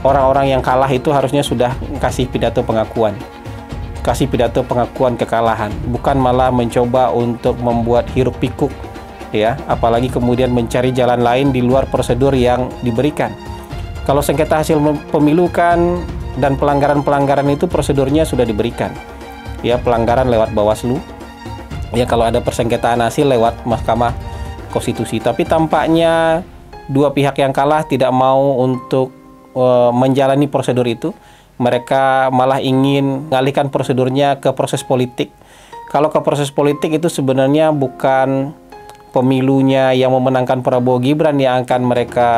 orang-orang yang kalah itu harusnya sudah kasih pidato pengakuan. Kasih pidato pengakuan kekalahan, bukan malah mencoba untuk membuat hiruk pikuk, ya, apalagi kemudian mencari jalan lain di luar prosedur yang diberikan. Kalau sengketa hasil pemilu kan dan pelanggaran-pelanggaran itu prosedurnya sudah diberikan, ya, pelanggaran lewat Bawaslu, ya, kalau ada persengketaan hasil lewat Mahkamah Konstitusi. Tapi tampaknya dua pihak yang kalah tidak mau untuk menjalani prosedur itu. Mereka malah ingin mengalihkan prosedurnya ke proses politik. Kalau ke proses politik itu sebenarnya bukan pemilunya yang memenangkan Prabowo Gibran yang akan mereka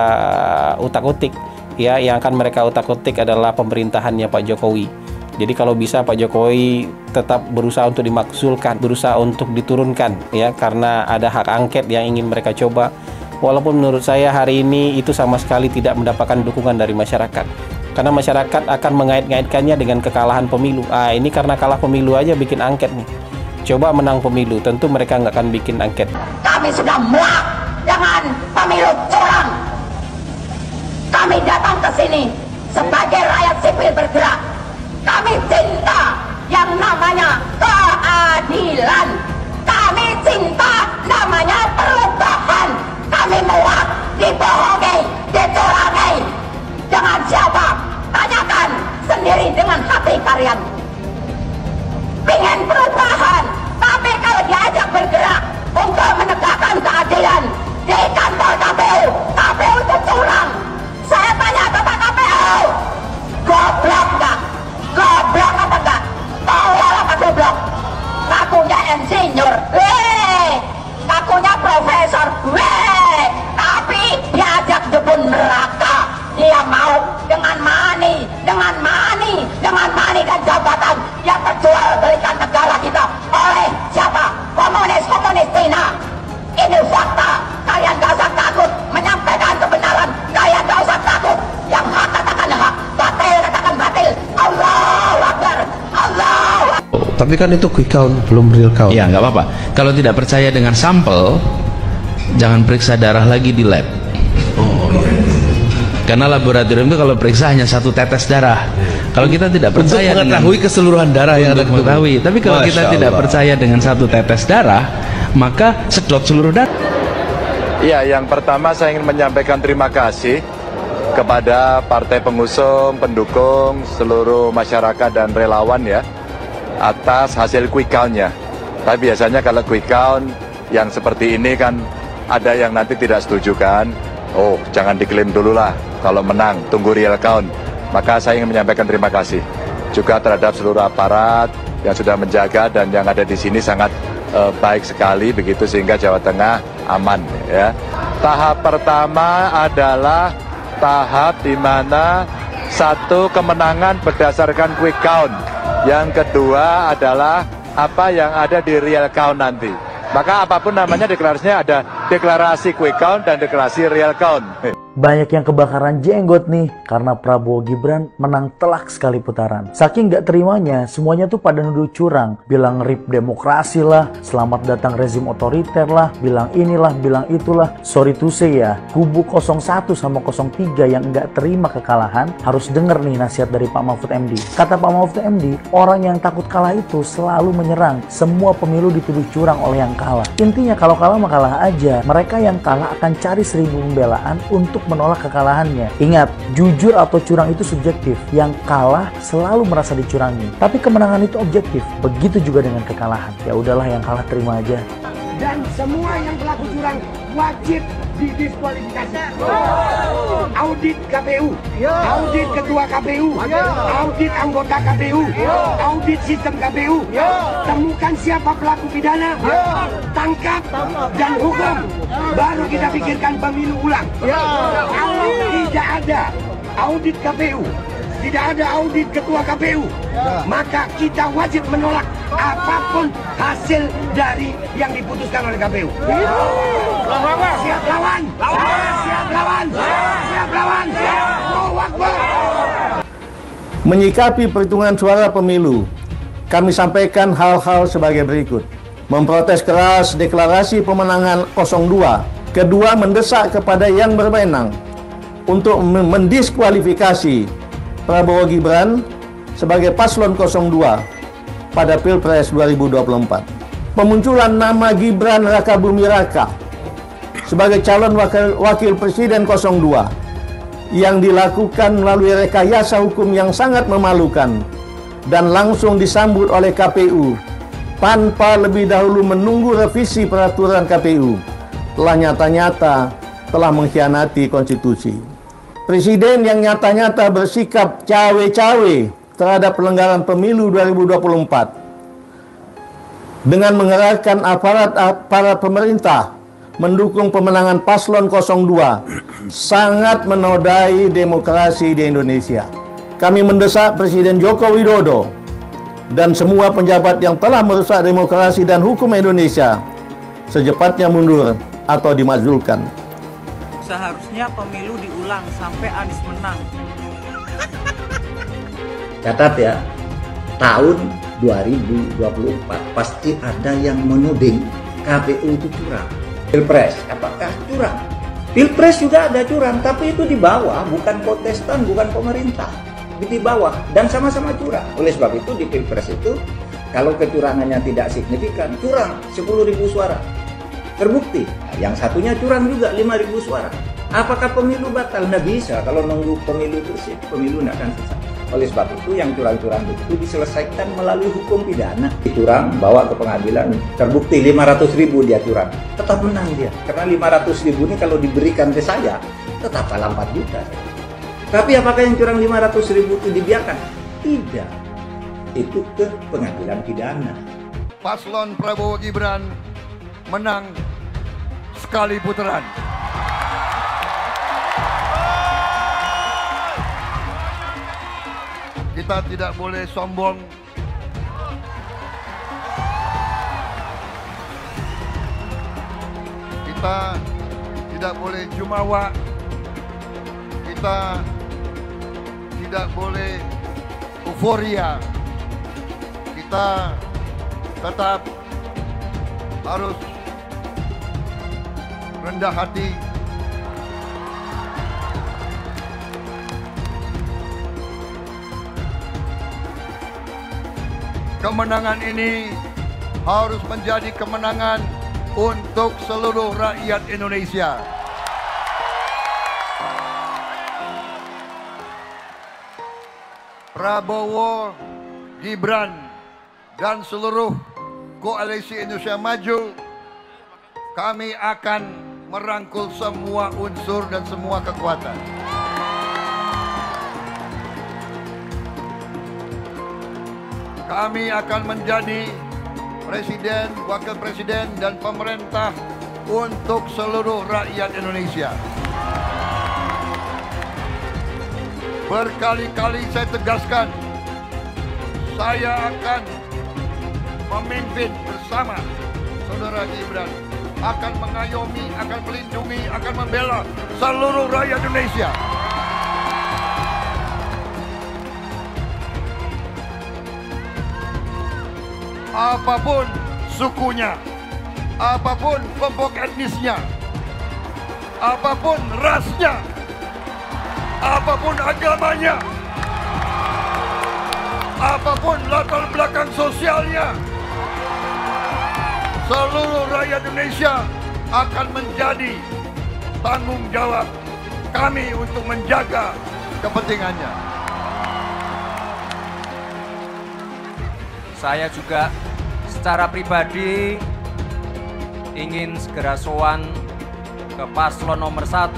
utak-utik, ya, yang akan mereka utak-utik adalah pemerintahannya Pak Jokowi. Jadi kalau bisa Pak Jokowi tetap berusaha untuk dimakzulkan, berusaha untuk diturunkan, ya, karena ada hak angket yang ingin mereka coba. Walaupun menurut saya hari ini itu sama sekali tidak mendapatkan dukungan dari masyarakat. Karena masyarakat akan mengait-ngaitkannya dengan kekalahan pemilu. Ini karena kalah pemilu aja bikin angket nih. Coba menang pemilu, tentu mereka nggak akan bikin angket. Kami sudah muak dengan pemilu curang. Kami datang ke sini sebagai rakyat sipil bergerak. Kami cinta yang namanya keadilan. Kami cinta namanya perubahan. Kami muak dibohongi, dicurangi. Dengan siapa? Tanyakan sendiri dengan hati kalian. Pengen perubahan, tapi kalau diajak bergerak untuk menegakkan keadilan di kantor KPU, KPU itu curang. Saya tanya kepada KPU, goblok nggak? Goblok apa enggak? Tolol apa goblok? Ngakunya insinyur, ngakunya profesor, tapi diajak jebun neraka. Dia mau dengan money dan jabatan yang terjual belikan negara kita oleh siapa? Komunis Cina. Ini fakta. Kalian gak usah takut menyampaikan kebenaran. Kalian gak usah takut. Yang hak katakan hak, batil katakan batil. Allahu Akbar. Allahu Akbar. Tapi kan itu quick count, belum real count. Ya nggak apa-apa. Kalau tidak percaya dengan sampel, jangan periksa darah lagi di lab. Karena laboratorium itu kalau periksa hanya satu tetes darah. Kalau kita tidak percaya untuk mengetahui keseluruhan darah yang ada mengetahui. Tapi kalau kita tidak percaya dengan satu tetes darah, maka sedot seluruh darah. Iya, yang pertama saya ingin menyampaikan terima kasih kepada partai pengusung, pendukung, seluruh masyarakat dan relawan ya atas hasil quick count-nya. Tapi biasanya kalau quick count yang seperti ini kan ada yang nanti tidak setuju kan. Oh, jangan diklaim dulu lah. Kalau menang, tunggu real count. Maka saya ingin menyampaikan terima kasih juga terhadap seluruh aparat yang sudah menjaga dan yang ada di sini sangat baik sekali begitu sehingga Jawa Tengah aman ya. Tahap pertama adalah tahap di mana satu kemenangan berdasarkan quick count. Yang kedua adalah apa yang ada di real count nanti. Maka apapun namanya deklarasinya ada deklarasi quick count dan deklarasi real count. Banyak yang kebakaran jenggot nih karena Prabowo Gibran menang telak sekali putaran. Saking gak terimanya, semuanya tuh pada nuduh curang. Bilang rip demokrasi lah, selamat datang rezim otoriter lah, bilang inilah, bilang itulah. Sorry to say ya, kubu 01 sama 03 yang gak terima kekalahan harus denger nih nasihat dari Pak Mahfud MD. Kata Pak Mahfud MD, orang yang takut kalah itu selalu menyerang. Semua pemilu dituduh curang oleh yang kalah. Intinya kalau kalah mah kalah aja. Mereka yang kalah akan cari 1000 pembelaan untuk menolak kekalahannya. Ingat, jujur atau curang itu subjektif. Yang kalah selalu merasa dicurangi. Tapi kemenangan itu objektif. Begitu juga dengan kekalahan. Ya udahlah, yang kalah terima aja. Dan semua yang pelaku curang wajib didiskualifikasi. Audit KPU, audit ketua KPU, audit anggota KPU, audit sistem KPU. Temukan siapa pelaku pidana, tangkap dan hukum. Baru kita pikirkan pemilu ulang. Kalau tidak ada audit KPU, tidak ada audit ketua KPU, maka kita wajib menolak apapun hasil dari yang diputuskan oleh KPU. Siap lawan, siap lawan, siap lawan, Allahu Akbar. Menyikapi perhitungan suara pemilu, kami sampaikan hal-hal sebagai berikut. Memprotes keras deklarasi pemenangan 02. Kedua, mendesak kepada yang berwenang untuk mendiskualifikasi Prabowo Gibran sebagai paslon 02 pada Pilpres 2024. Pemunculan nama Gibran Rakabuming Raka sebagai calon wakil presiden 02 yang dilakukan melalui rekayasa hukum yang sangat memalukan dan langsung disambut oleh KPU tanpa lebih dahulu menunggu revisi peraturan KPU telah nyata-nyata telah mengkhianati konstitusi. Presiden yang nyata-nyata bersikap cawe-cawe terhadap pelanggaran pemilu 2024 dengan mengerahkan aparat pemerintah mendukung pemenangan paslon 02 sangat menodai demokrasi di Indonesia. Kami mendesak Presiden Joko Widodo dan semua penjabat yang telah merusak demokrasi dan hukum Indonesia secepatnya mundur atau dimakzulkan. Seharusnya pemilu diulang sampai Anies menang. Catat ya, tahun 2024 pasti ada yang menuding KPU itu curang. Pilpres, apakah curang? Pilpres juga ada curang, tapi itu di bawah, bukan kontestan, bukan pemerintah. Di bawah, dan sama-sama curang. Oleh sebab itu di Pilpres itu, kalau kecurangannya tidak signifikan, curang 10.000 suara. Terbukti, nah, yang satunya curang juga 5.000 suara. Apakah pemilu batal? Nggak bisa, kalau nunggu pemilu bersih, pemilu nggak akan selesai. Oleh sebab itu yang curang-curang itu diselesaikan melalui hukum pidana. Curang, bawa ke pengadilan, terbukti 500.000 dia curang, tetap menang dia. Karena 500.000 ini kalau diberikan ke saya, tetap kalah 4 juta. Tapi apakah yang curang 500.000 itu dibiarkan? Tidak, itu ke pengadilan pidana. Paslon Prabowo Gibran menang sekali putaran. Kita tidak boleh sombong. Kita tidak boleh jumawa. Kita tidak boleh euforia. Kita tetap harus rendah hati. Kemenangan ini harus menjadi kemenangan untuk seluruh rakyat Indonesia. Prabowo, Gibran, dan seluruh koalisi Indonesia Maju, kami akan merangkul semua unsur dan semua kekuatan. Kami akan menjadi presiden, wakil presiden, dan pemerintah untuk seluruh rakyat Indonesia. Berkali-kali saya tegaskan, saya akan memimpin bersama saudara Gibran, akan mengayomi, akan melindungi, akan membela seluruh rakyat Indonesia. Apapun sukunya, apapun kelompok etnisnya, apapun rasnya, apapun agamanya, apapun latar belakang sosialnya, seluruh rakyat Indonesia akan menjadi tanggung jawab kami untuk menjaga kepentingannya. Saya juga secara pribadi ingin segera sowan ke paslon nomor 1,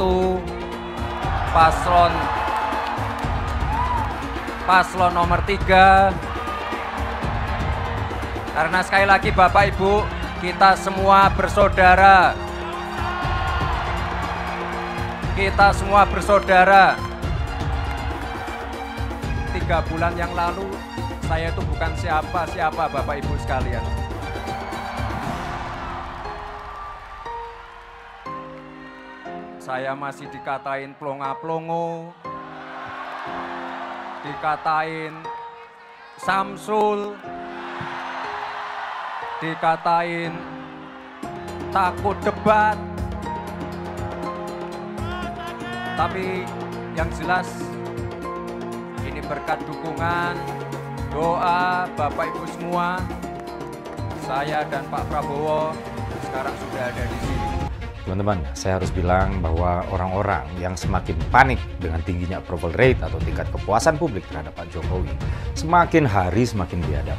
paslon nomor 3, karena sekali lagi Bapak Ibu, kita semua bersaudara. Kita semua bersaudara. 3 bulan yang lalu saya itu bukan siapa-siapa Bapak Ibu sekalian. Saya masih dikatain plonga-plongo, dikatain Samsul, dikatain takut debat. Tapi yang jelas ini berkat dukungan, doa Bapak Ibu semua, saya dan Pak Prabowo sekarang sudah ada di sini. Teman-teman, saya harus bilang bahwa orang-orang yang semakin panik dengan tingginya approval rate atau tingkat kepuasan publik terhadap Pak Jokowi semakin hari semakin biadab.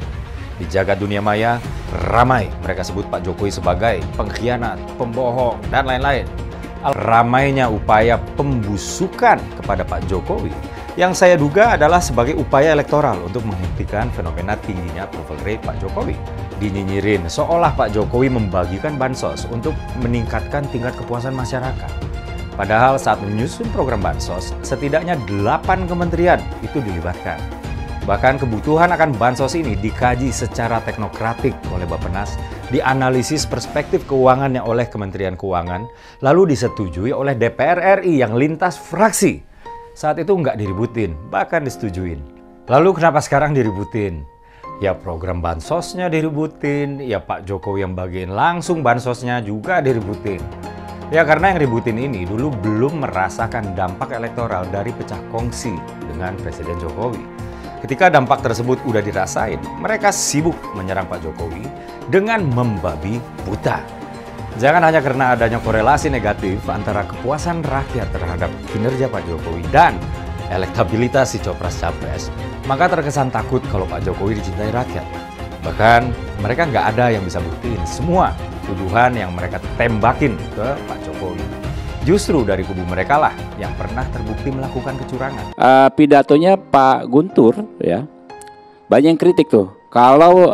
Di jagat dunia maya, ramai mereka sebut Pak Jokowi sebagai pengkhianat, pembohong, dan lain-lain. Ramainya upaya pembusukan kepada Pak Jokowi yang saya duga adalah sebagai upaya elektoral untuk menghentikan fenomena tingginya approval rate Pak Jokowi. Dinyinyirin seolah Pak Jokowi membagikan bansos untuk meningkatkan tingkat kepuasan masyarakat. Padahal saat menyusun program bansos, setidaknya 8 kementerian itu dilibatkan. Bahkan kebutuhan akan bansos ini dikaji secara teknokratik oleh Bappenas, dianalisis perspektif keuangannya oleh Kementerian Keuangan, lalu disetujui oleh DPR RI yang lintas fraksi. Saat itu nggak diributin, bahkan disetujuin. Lalu kenapa sekarang diributin? Ya program bansosnya diributin, ya Pak Jokowi yang bagiin langsung bansosnya juga diributin. Ya karena yang ributin ini dulu belum merasakan dampak elektoral dari pecah kongsi dengan Presiden Jokowi. Ketika dampak tersebut udah dirasain, mereka sibuk menyerang Pak Jokowi dengan membabi buta. Jangan hanya karena adanya korelasi negatif antara kepuasan rakyat terhadap kinerja Pak Jokowi dan elektabilitas si Copras-Capres, maka terkesan takut kalau Pak Jokowi dicintai rakyat. Bahkan mereka nggak ada yang bisa buktiin semua tuduhan yang mereka tembakin ke Pak Jokowi. Justru dari kubu mereka lah yang pernah terbukti melakukan kecurangan. Pidatonya Pak Guntur ya, banyak yang kritik tuh. Kalau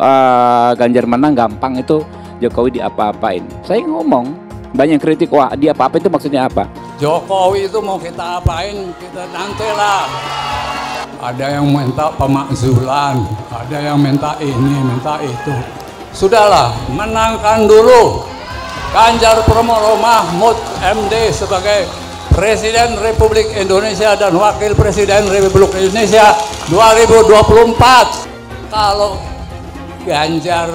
Ganjar menang gampang itu Jokowi diapa-apain. Saya ngomong, banyak yang kritik, wah dia apa-apain itu maksudnya apa? Jokowi itu mau kita apain, kita nantilah. Ada yang minta pemakzulan, ada yang minta ini, minta itu. Sudahlah, menangkan dulu Ganjar Pranowo Mahfud MD sebagai Presiden Republik Indonesia dan Wakil Presiden Republik Indonesia 2024. Kalau Ganjar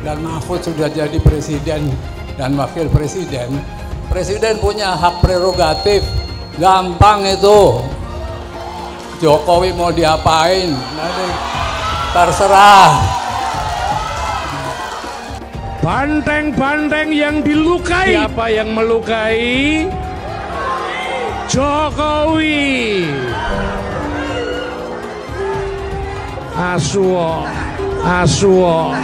dan Mahfud sudah jadi Presiden dan Wakil Presiden, Presiden punya hak prerogatif, gampang itu. Jokowi mau diapain, nanti terserah. Banteng-banteng yang dilukai. Siapa yang melukai? Jokowi. Asuo, asuo,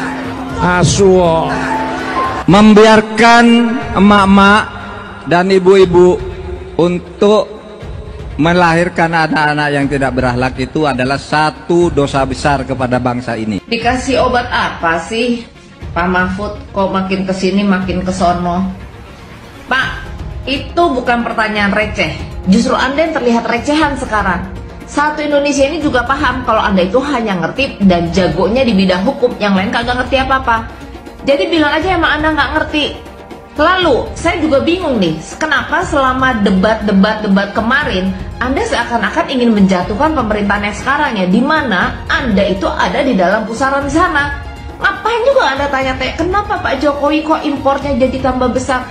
asuo. Membiarkan emak-emak dan ibu-ibu untuk melahirkan anak-anak yang tidak berakhlak itu adalah satu dosa besar kepada bangsa ini. Dikasih obat apa sih Pak Mahfud, kok makin kesini makin kesono? Pak, itu bukan pertanyaan receh. Justru Anda yang terlihat recehan sekarang. Satu Indonesia ini juga paham kalau Anda itu hanya ngerti dan jagonya di bidang hukum, yang lain kagak ngerti apa-apa. Jadi bilang aja emang Anda nggak ngerti. Lalu, saya juga bingung nih, kenapa selama debat kemarin, Anda seakan-akan ingin menjatuhkan pemerintahan yang sekarang ya, di mana Anda itu ada di dalam pusaran sana. Ngapain juga Anda tanya-tanya, kenapa Pak Jokowi kok impornya jadi tambah besar?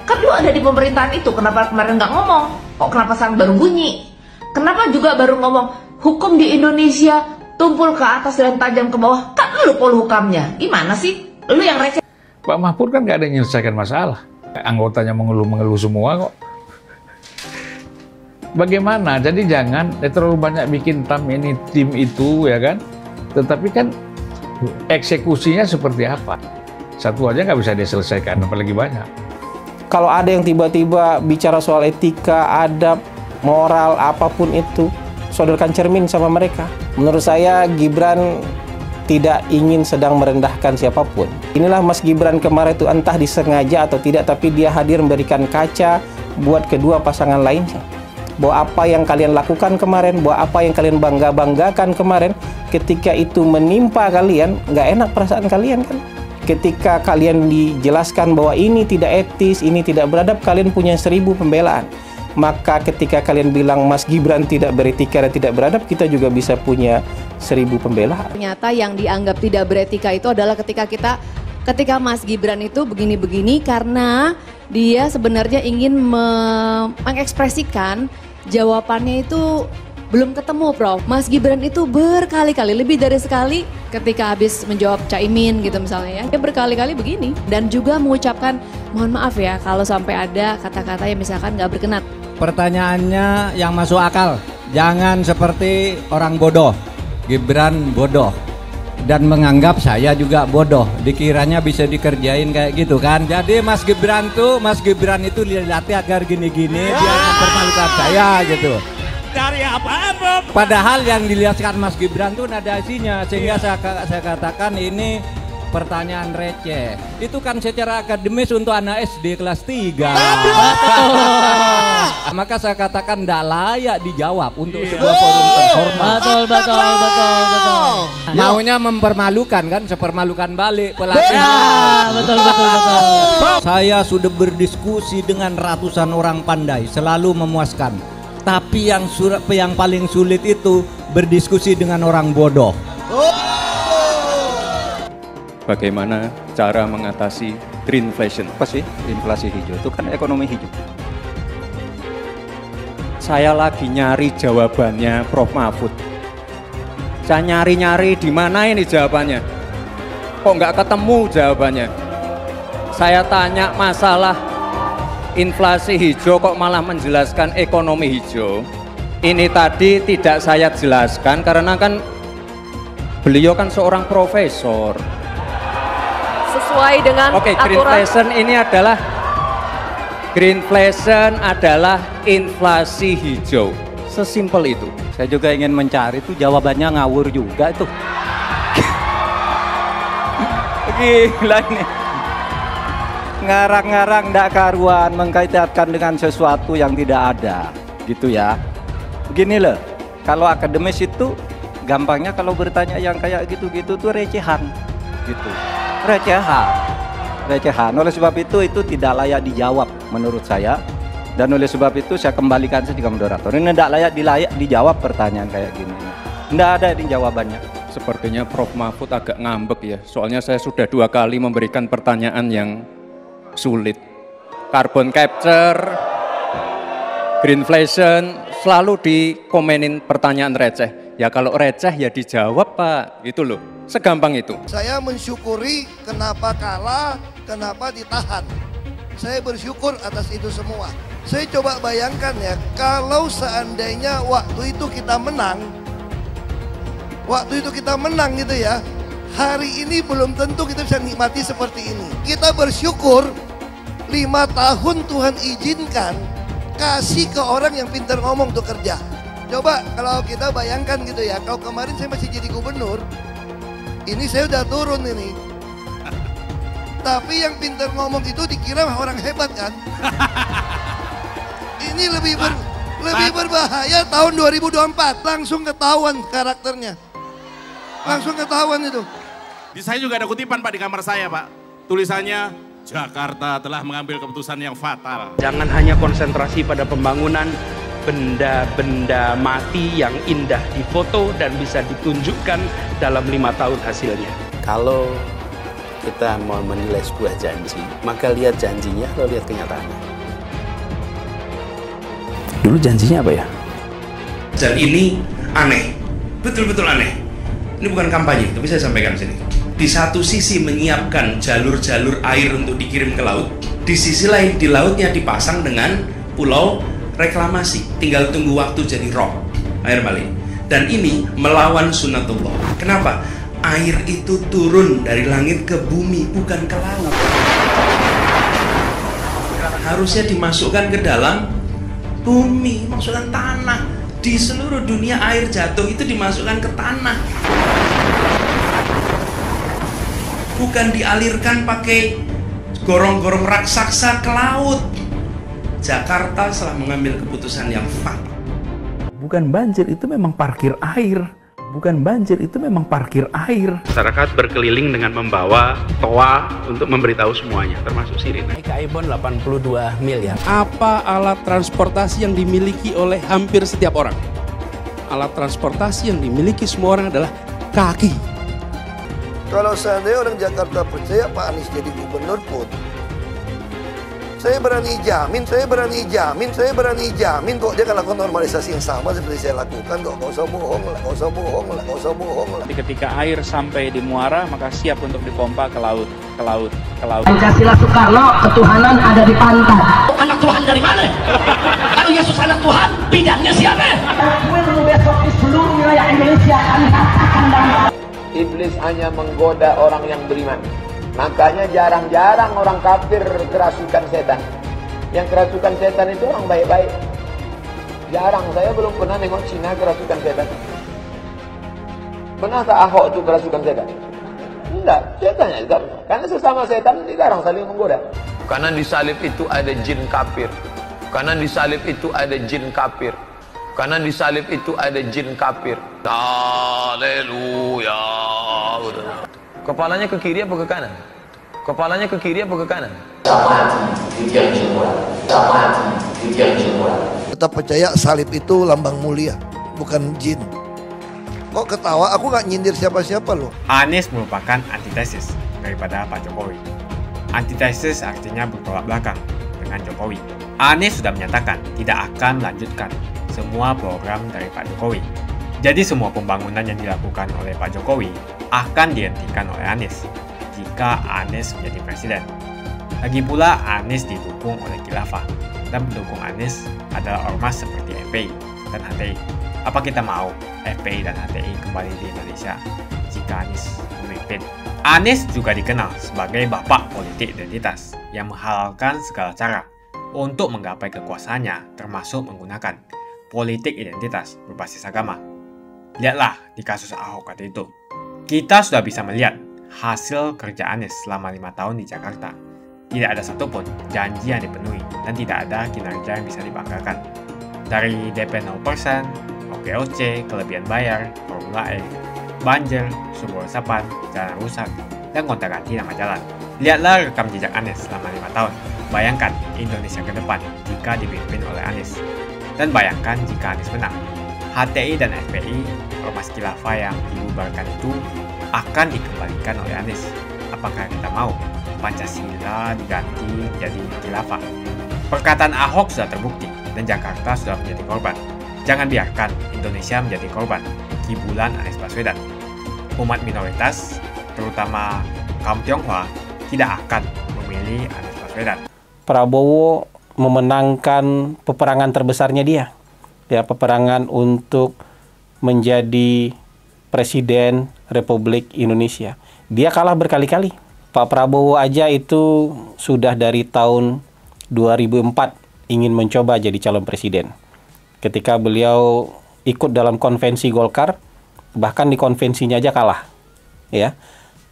Kan lu ada di pemerintahan itu, kenapa kemarin nggak ngomong? Kok kenapa sekarang baru bunyi? Kenapa juga baru ngomong, hukum di Indonesia tumpul ke atas dan tajam ke bawah? Kan lu polhukamnya, gimana sih? Lu yang receh. Pak Mahfud kan nggak ada yang menyelesaikan masalah. Anggotanya mengeluh-mengeluh semua kok. Bagaimana? Jadi jangan terlalu banyak bikin tim itu ya kan. Tetapi kan eksekusinya seperti apa? Satu aja nggak bisa diselesaikan, apalagi banyak. Kalau ada yang tiba-tiba bicara soal etika, adab, moral, apapun itu, sodorkan cermin sama mereka. Menurut saya Gibran tidak ingin sedang merendahkan siapapun. Inilah Mas Gibran kemarin itu entah disengaja atau tidak, tapi dia hadir memberikan kaca buat kedua pasangan lainnya. Bahwa apa yang kalian lakukan kemarin, bahwa apa yang kalian bangga-banggakan kemarin, ketika itu menimpa kalian, nggak enak perasaan kalian kan? Ketika kalian dijelaskan bahwa ini tidak etis, ini tidak beradab, kalian punya 1000 pembelaan. Maka ketika kalian bilang Mas Gibran tidak beretika dan tidak beradab, kita juga bisa punya 1000 pembelaan. Ternyata yang dianggap tidak beretika itu adalah ketika Mas Gibran itu begini-begini karena dia sebenarnya ingin mengekspresikan jawabannya itu belum ketemu, Prof. Mas Gibran itu berkali-kali, lebih dari sekali ketika habis menjawab Caimin gitu misalnya ya. Dia berkali-kali begini dan juga mengucapkan mohon maaf ya kalau sampai ada kata-kata yang misalkan nggak berkenan. Pertanyaannya yang masuk akal, jangan seperti orang bodoh. Gibran bodoh dan menganggap saya juga bodoh, dikiranya bisa dikerjain kayak gitu kan. Jadi Mas Gibran itu dilatih agar gini-gini biar mempermalukan saya gitu. Dari apaan, Bob? Padahal yang dilihatkan Mas Gibran tuh nada isinya, sehingga saya katakan ini pertanyaan receh. Itu kan secara akademis untuk anak SD kelas 3. Maka saya katakan tidak layak dijawab untuk sebuah forum terhormat. Betul. Maunya mempermalukan kan, sepermalukan balik pelatih. Betul. Saya sudah berdiskusi dengan ratusan orang pandai, selalu memuaskan. Tapi yang paling sulit itu berdiskusi dengan orang bodoh. Bagaimana cara mengatasi greenflation? Apa sih inflasi hijau? Itu kan ekonomi hijau. Saya lagi nyari jawabannya Prof. Mahfud. Saya nyari-nyari di mana ini jawabannya. Kok nggak ketemu jawabannya? Saya tanya masalah inflasi hijau kok malah menjelaskan ekonomi hijau. Ini tadi tidak saya jelaskan karena kan beliau kan seorang profesor. Sesuai dengan Oke, aturan. Greenflation adalah inflasi hijau. Sesimpel itu. Saya juga ingin mencari itu jawabannya ngawur juga itu. Gila ini. Ngarang-ngarang ndak karuan, mengkaitkan dengan sesuatu yang tidak ada, gitu ya. Begini loh, kalau akademis itu gampangnya kalau bertanya yang kayak gitu-gitu tuh recehan, gitu. Recehan. Oleh sebab itu tidak layak dijawab menurut saya. Dan oleh sebab itu saya kembalikan saja ke moderator. Ini tidak layak dijawab pertanyaan kayak gini. Tidak ada di jawabannya. Sepertinya Prof. Mahfud agak ngambek ya. Soalnya saya sudah 2 kali memberikan pertanyaan yang sulit. Carbon capture, greenflation, selalu dikomenin pertanyaan receh. Ya kalau receh ya dijawab Pak, gitu loh. Segampang itu. Saya mensyukuri kenapa kalah, kenapa ditahan. Saya bersyukur atas itu semua. Saya coba bayangkan ya, kalau seandainya waktu itu kita menang gitu ya, hari ini belum tentu kita bisa nikmati seperti ini. Kita bersyukur 5 tahun Tuhan izinkan kasih ke orang yang pintar ngomong untuk kerja. Coba kalau kita bayangkan gitu ya, kalau kemarin saya masih jadi gubernur, ini saya udah turun ini. Tapi yang pintar ngomong itu dikira orang hebat kan? Ini lebih berbahaya tahun 2024, langsung ketahuan karakternya. Langsung ketahuan itu. Di saya juga ada kutipan Pak di kamar saya Pak. Tulisannya, Jakarta telah mengambil keputusan yang fatal. Jangan hanya konsentrasi pada pembangunan benda-benda mati yang indah difoto dan bisa ditunjukkan dalam 5 tahun hasilnya. Kalau kita mau menilai sebuah janji, maka lihat janjinya atau lihat kenyataannya. Dulu janjinya apa ya? Dan ini aneh, betul-betul aneh. Ini bukan kampanye, tapi saya sampaikan di sini. Di satu sisi menyiapkan jalur-jalur air untuk dikirim ke laut, di sisi lain di lautnya dipasang dengan pulau reklamasi, tinggal tunggu waktu jadi rob, air balik. Dan ini melawan sunatullah. Kenapa? Air itu turun dari langit ke bumi, bukan ke laut. Harusnya dimasukkan ke dalam bumi, masukkan tanah. Di seluruh dunia air jatuh itu dimasukkan ke tanah. Bukan dialirkan pakai gorong-gorong raksasa ke laut. Jakarta telah mengambil keputusan yang fatal. Bukan banjir, itu memang parkir air. Bukan banjir, itu memang parkir air. Masyarakat berkeliling dengan membawa toa untuk memberitahu semuanya, termasuk sirine. Ibon 82 miliar. Apa alat transportasi yang dimiliki oleh hampir setiap orang? Alat transportasi yang dimiliki semua orang adalah kaki. Kalau seandainya orang Jakarta percaya Pak Anies jadi gubernur pun, Saya berani jamin kok dia akan lakukan normalisasi yang sama seperti saya lakukan kok. Gak usah bohong lah. Ketika air sampai di muara, maka siap untuk dipompa ke laut. Pancasila Soekarno, ketuhanan ada di pantai. Anak Tuhan dari mana? Kalau Yesus anak Tuhan, bidangnya siapa? Besok di seluruh wilayah Indonesia kami katakan dan iblis hanya menggoda orang yang beriman. Makanya jarang-jarang orang kafir kerasukan setan. Yang kerasukan setan itu orang baik-baik. Jarang, saya belum pernah nengok Cina kerasukan setan. Pernah tak Ahok itu kerasukan setan? Enggak, setannya juga pernah. Karena sesama setan dilarang saling menggoda. Karena di salib itu ada jin kafir. Karena di salib itu ada jin kafir. Karena di salib itu ada jin kafir. Haleluya. Kepalanya ke kiri apa ke kanan? Kepalanya ke kiri apa ke kanan? Tetap percaya salib itu lambang mulia, bukan jin. Kok ketawa? Aku nggak nyindir siapa-siapa loh. Anies merupakan antitesis daripada Pak Jokowi. Antitesis artinya bertolak belakang dengan Jokowi. Anies sudah menyatakan tidak akan melanjutkan semua program dari Pak Jokowi. Jadi semua pembangunan yang dilakukan oleh Pak Jokowi akan dihentikan oleh Anies jika Anies menjadi presiden. Lagi pula Anies didukung oleh khilafah dan pendukung Anies adalah ormas seperti FPI dan HTI. Apa kita mau FPI dan HTI kembali di Indonesia jika Anies memimpin? Anies juga dikenal sebagai bapak politik identitas yang menghalalkan segala cara untuk menggapai kekuasaannya, termasuk menggunakan politik identitas berbasis agama. Lihatlah di kasus Ahok waktu itu. Kita sudah bisa melihat hasil kerja Anies selama 5 tahun di Jakarta. Tidak ada satupun janji yang dipenuhi dan tidak ada kinerja yang bisa dibanggakan. Dari DP 0%, OKOC, kelebihan bayar, Formula E, banjir, sumber resapan, jalan rusak, dan gonta-ganti nama jalan. Lihatlah rekam jejak Anies selama 5 tahun. Bayangkan Indonesia ke depan jika dipimpin oleh Anies. Dan bayangkan jika Anies menang. HTI dan FPI, ormas khilafah yang dibubarkan itu akan dikembalikan oleh Anies. Apakah kita mau Pancasila diganti jadi khilafah? Perkataan Ahok sudah terbukti dan Jakarta sudah menjadi korban. Jangan biarkan Indonesia menjadi korban kibulan Anies Baswedan. Umat minoritas, terutama kaum Tionghoa, tidak akan memilih Anies Baswedan. Prabowo memenangkan peperangan terbesarnya dia. Ya, peperangan untuk menjadi Presiden Republik Indonesia. Dia kalah berkali-kali. Pak Prabowo aja itu sudah dari tahun 2004 ingin mencoba jadi calon presiden. Ketika beliau ikut dalam konvensi Golkar, bahkan di konvensinya aja kalah. Ya.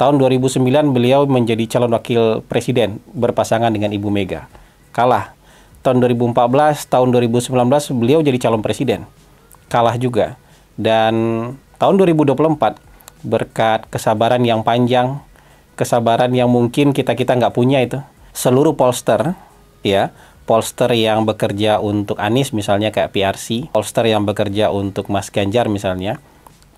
Tahun 2009 beliau menjadi calon wakil presiden berpasangan dengan Ibu Mega. Kalah. Tahun 2014, tahun 2019 beliau jadi calon presiden. Kalah juga. Dan tahun 2024 berkat kesabaran yang panjang, kesabaran yang mungkin kita-kita nggak punya itu. Seluruh pollster, ya, pollster yang bekerja untuk Anies misalnya kayak PRC, pollster yang bekerja untuk Mas Ganjar misalnya,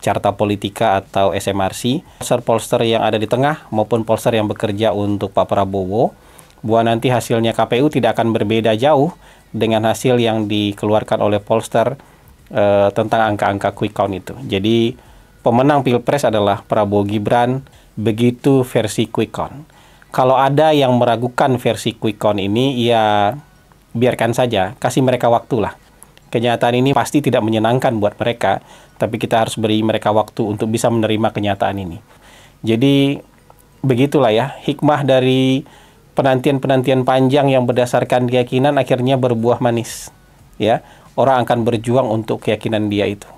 Carta Politika atau SMRC, pollster yang ada di tengah maupun pollster yang bekerja untuk Pak Prabowo, bahwa nanti hasilnya KPU tidak akan berbeda jauh dengan hasil yang dikeluarkan oleh pollster tentang angka-angka quick count itu. Jadi pemenang Pilpres adalah Prabowo Gibran, begitu versi quick count. Kalau ada yang meragukan versi quick count ini, ya biarkan saja, kasih mereka waktu lah. Kenyataan ini pasti tidak menyenangkan buat mereka, tapi kita harus beri mereka waktu untuk bisa menerima kenyataan ini. Jadi begitulah ya, hikmah dari penantian-penantian panjang yang berdasarkan keyakinan akhirnya berbuah manis. Ya, orang akan berjuang untuk keyakinan dia itu.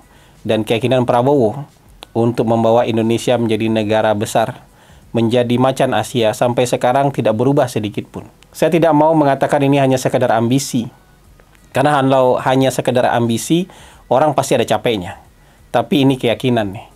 Dan keyakinan Prabowo untuk membawa Indonesia menjadi negara besar, menjadi macan Asia, sampai sekarang tidak berubah sedikit pun. Saya tidak mau mengatakan ini hanya sekedar ambisi. Karena kalau hanya sekedar ambisi, orang pasti ada capeknya. Tapi ini keyakinan nih.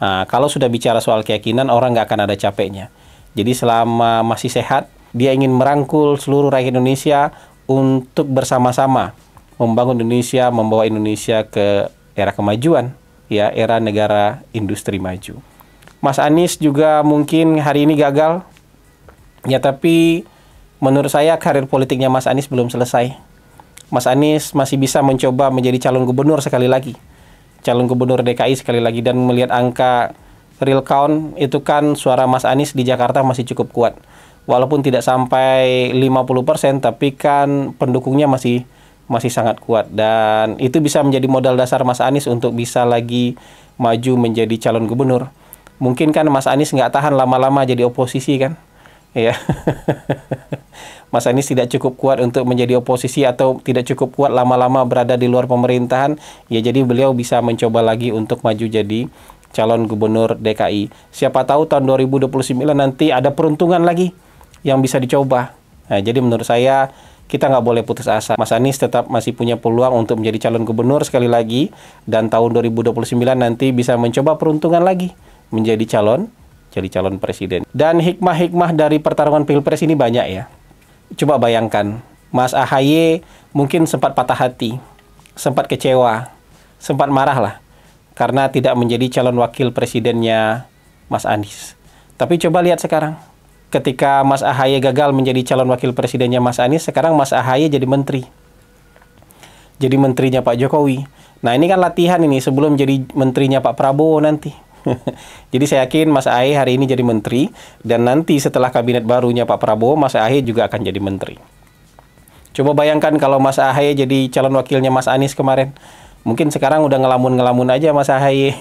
Nah, kalau sudah bicara soal keyakinan, orang nggak akan ada capeknya. Jadi selama masih sehat, dia ingin merangkul seluruh rakyat Indonesia untuk bersama-sama membangun Indonesia, membawa Indonesia ke era kemajuan, ya, era negara industri maju. Mas Anies juga mungkin hari ini gagal, ya, tapi menurut saya karir politiknya Mas Anies belum selesai. Mas Anies masih bisa mencoba menjadi calon gubernur sekali lagi. Calon gubernur DKI sekali lagi, dan melihat angka real count itu kan suara Mas Anies di Jakarta masih cukup kuat. Walaupun tidak sampai 50%, tapi kan pendukungnya masih sangat kuat, dan itu bisa menjadi modal dasar Mas Anies untuk bisa lagi maju menjadi calon gubernur. Mungkin kan Mas Anies nggak tahan lama-lama jadi oposisi kan, ya. Mas Anies tidak cukup kuat untuk menjadi oposisi atau tidak cukup kuat lama-lama berada di luar pemerintahan, ya jadi beliau bisa mencoba lagi untuk maju jadi calon gubernur DKI. Siapa tahu tahun 2029 nanti ada peruntungan lagi yang bisa dicoba. Nah, jadi menurut saya kita nggak boleh putus asa. Mas Anies tetap masih punya peluang untuk menjadi calon gubernur sekali lagi, dan tahun 2029 nanti bisa mencoba peruntungan lagi menjadi calon presiden. Dan hikmah-hikmah dari pertarungan Pilpres ini banyak ya. Coba bayangkan, Mas AHY mungkin sempat patah hati, sempat kecewa, sempat marah lah karena tidak menjadi calon wakil presidennya Mas Anies. Tapi coba lihat sekarang, ketika Mas AHY gagal menjadi calon wakil presidennya Mas Anies, sekarang Mas AHY jadi menteri. Jadi menterinya Pak Jokowi. Nah, ini kan latihan ini sebelum jadi menterinya Pak Prabowo nanti. Jadi saya yakin Mas AHY hari ini jadi menteri, dan nanti setelah kabinet barunya Pak Prabowo, Mas AHY juga akan jadi menteri. Coba bayangkan kalau Mas AHY jadi calon wakilnya Mas Anies kemarin. Mungkin sekarang udah ngelamun-ngelamun aja Mas AHY.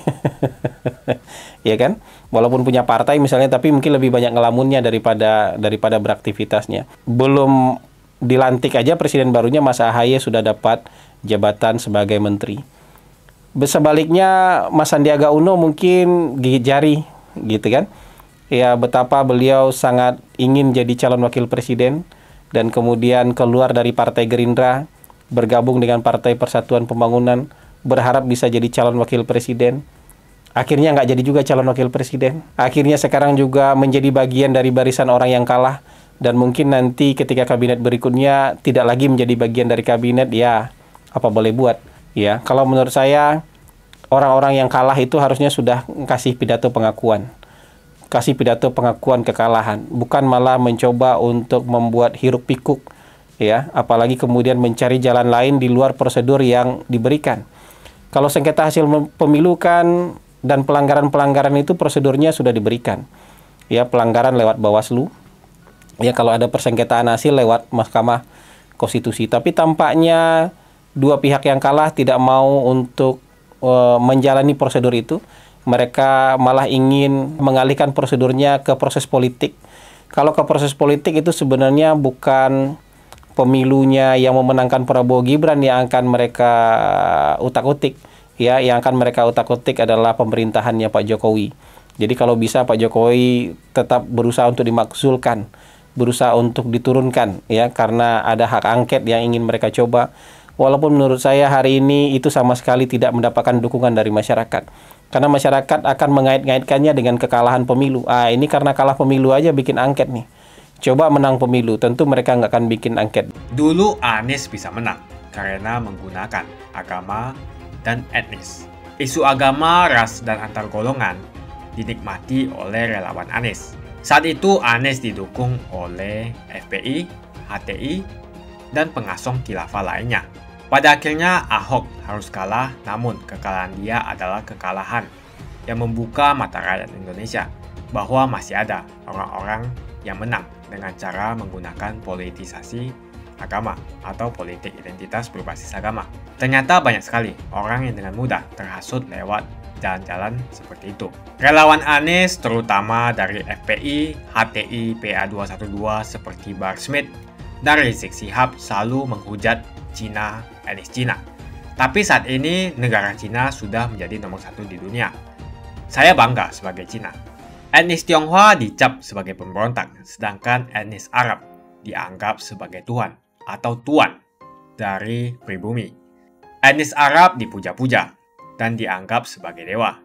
Ya kan? Walaupun punya partai misalnya, tapi mungkin lebih banyak ngelamunnya daripada beraktivitasnya. Belum dilantik aja presiden barunya, Mas AHY sudah dapat jabatan sebagai menteri. Sebaliknya Mas Sandiaga Uno mungkin gigit jari gitu kan. Ya, betapa beliau sangat ingin jadi calon wakil presiden, dan kemudian keluar dari Partai Gerindra, bergabung dengan Partai Persatuan Pembangunan, berharap bisa jadi calon wakil presiden. Akhirnya nggak jadi juga calon wakil presiden. Akhirnya sekarang juga menjadi bagian dari barisan orang yang kalah, dan mungkin nanti ketika kabinet berikutnya tidak lagi menjadi bagian dari kabinet. Ya, apa boleh buat. Ya, kalau menurut saya orang-orang yang kalah itu harusnya sudah kasih pidato pengakuan. Kasih pidato pengakuan kekalahan, bukan malah mencoba untuk membuat hiruk pikuk, ya, apalagi kemudian mencari jalan lain di luar prosedur yang diberikan. Kalau sengketa hasil pemilu kan dan pelanggaran-pelanggaran itu prosedurnya sudah diberikan. Ya, pelanggaran lewat Bawaslu. Ya, kalau ada persengketaan hasil lewat Mahkamah Konstitusi. Tapi tampaknya dua pihak yang kalah tidak mau untuk menjalani prosedur itu. Mereka malah ingin mengalihkan prosedurnya ke proses politik. Kalau ke proses politik itu sebenarnya bukan pemilunya yang memenangkan Prabowo Gibran yang akan mereka utak-utik. Ya, yang akan mereka utak-utik adalah pemerintahannya Pak Jokowi. Jadi kalau bisa Pak Jokowi tetap berusaha untuk dimakzulkan, berusaha untuk diturunkan, ya, karena ada hak angket yang ingin mereka coba. Walaupun menurut saya hari ini itu sama sekali tidak mendapatkan dukungan dari masyarakat. Karena masyarakat akan mengait-ngaitkannya dengan kekalahan pemilu. Ini karena kalah pemilu aja bikin angket nih. Coba menang pemilu, tentu mereka nggak akan bikin angket. Dulu Anies bisa menang karena menggunakan agama dan etnis. Isu agama, ras, dan antar golongan dinikmati oleh relawan Anies. Saat itu Anies didukung oleh FPI, HTI, dan pengasong khilafah lainnya. Pada akhirnya Ahok harus kalah, namun kekalahan dia adalah kekalahan yang membuka mata rakyat Indonesia bahwa masih ada orang-orang yang menang dengan cara menggunakan politisasi agama atau politik identitas berbasis agama. Ternyata banyak sekali orang yang dengan mudah terhasut lewat jalan-jalan seperti itu. Relawan Anies terutama dari FPI, HTI, PA212 seperti Bahar Smith dan Rizik Syihab selalu menghujat Cina, etnis Cina. Tapi saat ini negara Cina sudah menjadi nomor 1 di dunia. Saya bangga sebagai Cina. Etnis Tionghoa dicap sebagai pemberontak, sedangkan etnis Arab dianggap sebagai Tuhan atau tuan dari pribumi. Etnis Arab dipuja-puja dan dianggap sebagai dewa.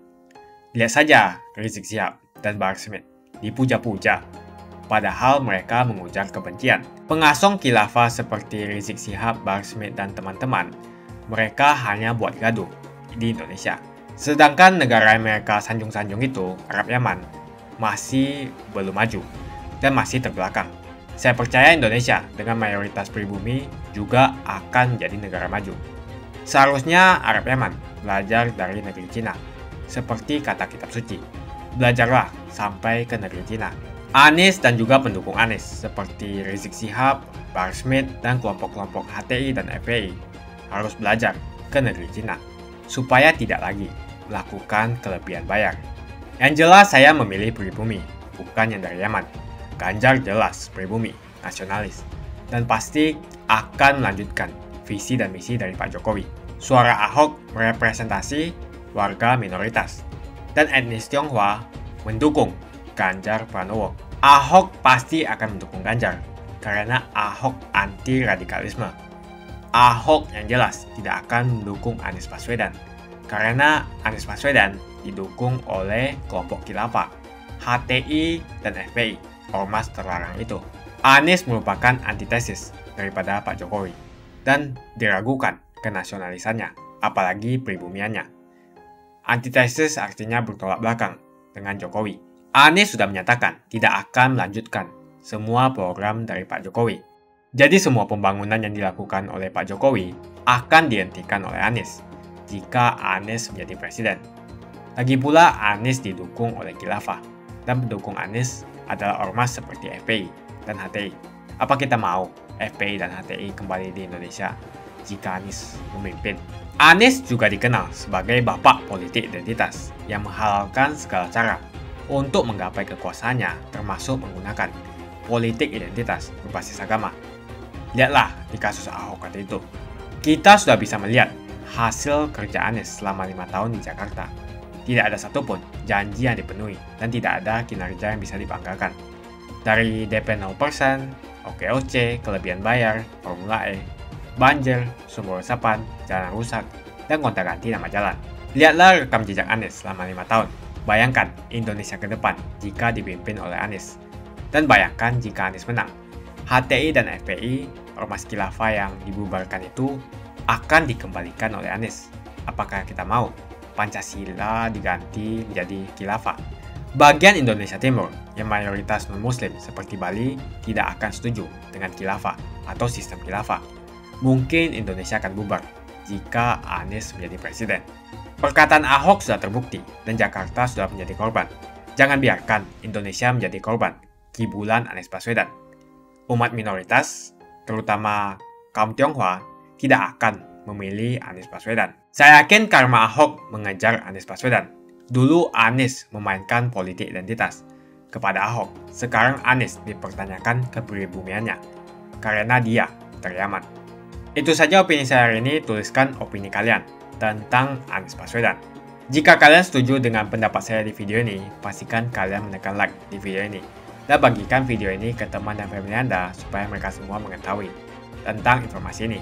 Lihat saja Rizik Syihab dan Bahar Smith dipuja-puja, padahal mereka mengujar kebencian. Pengasong khilafah seperti Rizik Syihab, Bahar Smith, dan teman-teman, mereka hanya buat gaduh di Indonesia. Sedangkan negara yang mereka sanjung-sanjung itu, Arab Yaman, masih belum maju dan masih terbelakang. Saya percaya Indonesia dengan mayoritas pribumi juga akan menjadi negara maju. Seharusnya Arab Yaman belajar dari negeri Cina. Seperti kata kitab suci, belajarlah sampai ke negeri Cina. Anies dan juga pendukung Anies seperti Rizik Syihab, Bahar Smith, dan kelompok-kelompok HTI dan FPI harus belajar ke negeri Cina supaya tidak lagi melakukan kelebihan bayar. Yang jelas saya memilih pribumi, bukan yang dari Yaman. Ganjar jelas pribumi, nasionalis, dan pasti akan melanjutkan visi dan misi dari Pak Jokowi. Suara Ahok merepresentasi warga minoritas, dan etnis Tionghoa mendukung Ganjar Pranowo. Ahok pasti akan mendukung Ganjar, karena Ahok anti radikalisme. Ahok yang jelas tidak akan mendukung Anies Baswedan, karena Anies Baswedan didukung oleh kelompok khilafah, HTI, dan FPI, ormas terlarang itu. Anies merupakan antitesis daripada Pak Jokowi, dan diragukan kenasionalisannya, apalagi pribumiannya. Antitesis artinya bertolak belakang dengan Jokowi. Anies sudah menyatakan tidak akan melanjutkan semua program dari Pak Jokowi. Jadi semua pembangunan yang dilakukan oleh Pak Jokowi akan dihentikan oleh Anies jika Anies menjadi presiden. Lagi pula Anies didukung oleh khilafah, dan pendukung Anies adalah ormas seperti FPI dan HTI. Apa kita mau FPI dan HTI kembali di Indonesia jika Anies memimpin? Anies juga dikenal sebagai bapak politik identitas yang menghalalkan segala cara untuk menggapai kekuasaannya, termasuk menggunakan politik identitas berbasis agama. Lihatlah di kasus Ahok kali itu. Kita sudah bisa melihat hasil kerja Anies selama 5 tahun di Jakarta. Tidak ada satupun janji yang dipenuhi dan tidak ada kinerja yang bisa dibanggakan. Dari DP 0%, OKOC, kelebihan bayar, Formula E, banjir, sumber resapan, jalan rusak, dan gonta-ganti nama jalan. Lihatlah rekam jejak Anies selama 5 tahun. Bayangkan Indonesia ke depan jika dipimpin oleh Anies. Dan bayangkan jika Anies menang. HTI dan FPI, ormas khilafah yang dibubarkan itu, akan dikembalikan oleh Anies. Apakah kita mau Pancasila diganti menjadi khilafah? Bagian Indonesia Timur yang mayoritas non-muslim seperti Bali tidak akan setuju dengan khilafah atau sistem khilafah. Mungkin Indonesia akan bubar jika Anies menjadi presiden. Perkataan Ahok sudah terbukti dan Jakarta sudah menjadi korban. Jangan biarkan Indonesia menjadi korban kibulan Anies Baswedan. Umat minoritas, terutama kaum Tionghoa, tidak akan memilih Anies Baswedan. Saya yakin karma Ahok mengejar Anies Baswedan. Dulu Anies memainkan politik identitas kepada Ahok. Sekarang Anies dipertanyakan kepribumiannya karena dia dari Yaman. Itu saja opini saya hari ini. Tuliskan opini kalian tentang Anies Baswedan. Jika kalian setuju dengan pendapat saya di video ini, pastikan kalian menekan like di video ini dan bagikan video ini ke teman dan family Anda supaya mereka semua mengetahui tentang informasi ini.